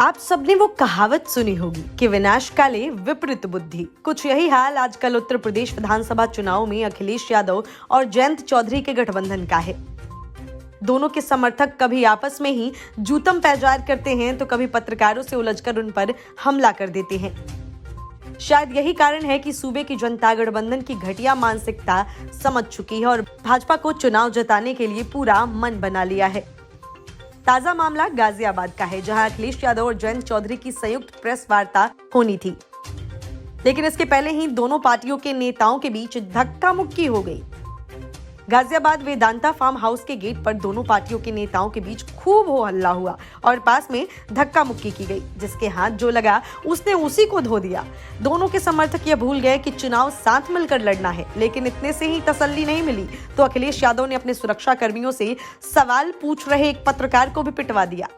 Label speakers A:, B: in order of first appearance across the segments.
A: आप सबने वो कहावत सुनी होगी कि विनाश काले विपरीत बुद्धि। कुछ यही हाल आजकल उत्तर प्रदेश विधानसभा चुनाव में अखिलेश यादव और जयंत चौधरी के गठबंधन का है। दोनों के समर्थक कभी आपस में ही जूतम पैजार करते हैं तो कभी पत्रकारों से उलझकर उन पर हमला कर देते हैं। शायद यही कारण है कि सूबे की जनता गठबंधन की घटिया मानसिकता समझ चुकी है और भाजपा को चुनाव जिताने के लिए पूरा मन बना लिया है। ताजा मामला गाजियाबाद का है, जहां अखिलेश यादव और जयंत चौधरी की संयुक्त प्रेस वार्ता होनी थी, लेकिन इसके पहले ही दोनों पार्टियों के नेताओं के बीच धक्का मुक्की हो गई। गाजियाबाद वेदांता फार्म हाउस के गेट पर दोनों पार्टियों के नेताओं के बीच खूब हो हल्ला हुआ और पास में धक्का मुक्की की गई। जिसके हाथ जो लगा उसने उसी को धो दिया। दोनों के समर्थक यह भूल गए कि चुनाव साथ मिलकर लड़ना है, लेकिन इतने से ही तसल्ली नहीं मिली तो अखिलेश यादव ने अपने सुरक्षा कर्मियों से सवाल पूछ रहे एक पत्रकार को भी पिटवा दिया।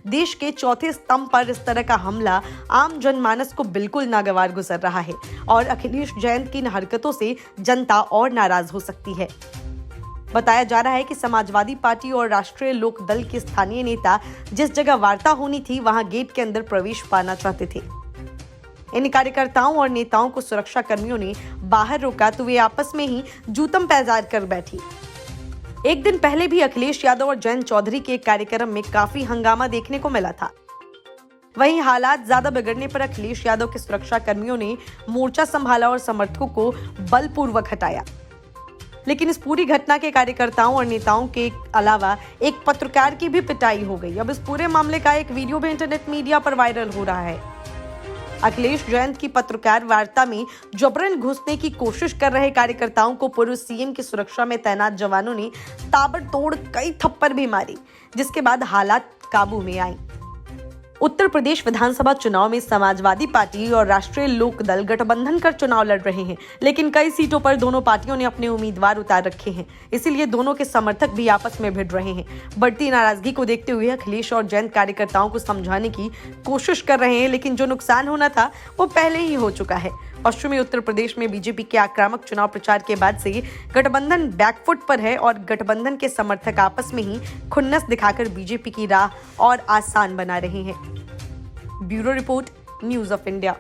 A: देश के चौथे स्तंभ पर इस तरह का हमला आम जनमानस को बिल्कुल नागवार गुजर रहा है और अखिलेश जयंत की इन हरकतों से जनता और नाराज हो सकती है। बताया जा रहा है कि समाजवादी पार्टी और राष्ट्रीय लोक दल के स्थानीय नेता जिस जगह वार्ता होनी थी वहां गेट के अंदर प्रवेश पाना चाहते थे। इन कार्यकर्ताओं और नेताओं को सुरक्षा कर्मियों ने बाहर रोका तो वे आपस में ही जूतम पैजार कर बैठी। एक दिन पहले भी अखिलेश यादव और जयंत चौधरी के कार्यक्रम में काफी हंगामा देखने को मिला था। वहीं हालात ज्यादा बिगड़ने पर अखिलेश यादव के सुरक्षा कर्मियों ने मोर्चा संभाला और समर्थकों को बलपूर्वक हटाया। लेकिन इस पूरी घटना के कार्यकर्ताओं और नेताओं के अलावा एक पत्रकार की भी पिटाई हो गई। अब इस पूरे मामले का एक वीडियो भी इंटरनेट मीडिया पर वायरल हो रहा है। अखिलेश जयंत की पत्रकार वार्ता में जबरन घुसने की कोशिश कर रहे कार्यकर्ताओं को पूर्व सीएम की सुरक्षा में तैनात जवानों ने ताबड़तोड़ कई थप्पड़ भी मारी, जिसके बाद हालात काबू में आई। उत्तर प्रदेश विधानसभा चुनाव में समाजवादी पार्टी और राष्ट्रीय लोक दल गठबंधन कर चुनाव लड़ रहे हैं, लेकिन कई सीटों पर दोनों पार्टियों ने अपने उम्मीदवार उतार रखे हैं। इसीलिए दोनों के समर्थक भी आपस में भिड़ रहे हैं। बढ़ती नाराजगी को देखते हुए अखिलेश और जयंत कार्यकर्ताओं को समझाने की कोशिश कर रहे हैं, लेकिन जो नुकसान होना था वो पहले ही हो चुका है। पश्चिमी उत्तर प्रदेश में बीजेपी के आक्रामक चुनाव प्रचार के बाद से गठबंधन बैकफुट पर है और गठबंधन के समर्थक आपस में ही खुन्नस दिखाकर बीजेपी की राह और आसान बना रहे हैं। Bureau report, news of India.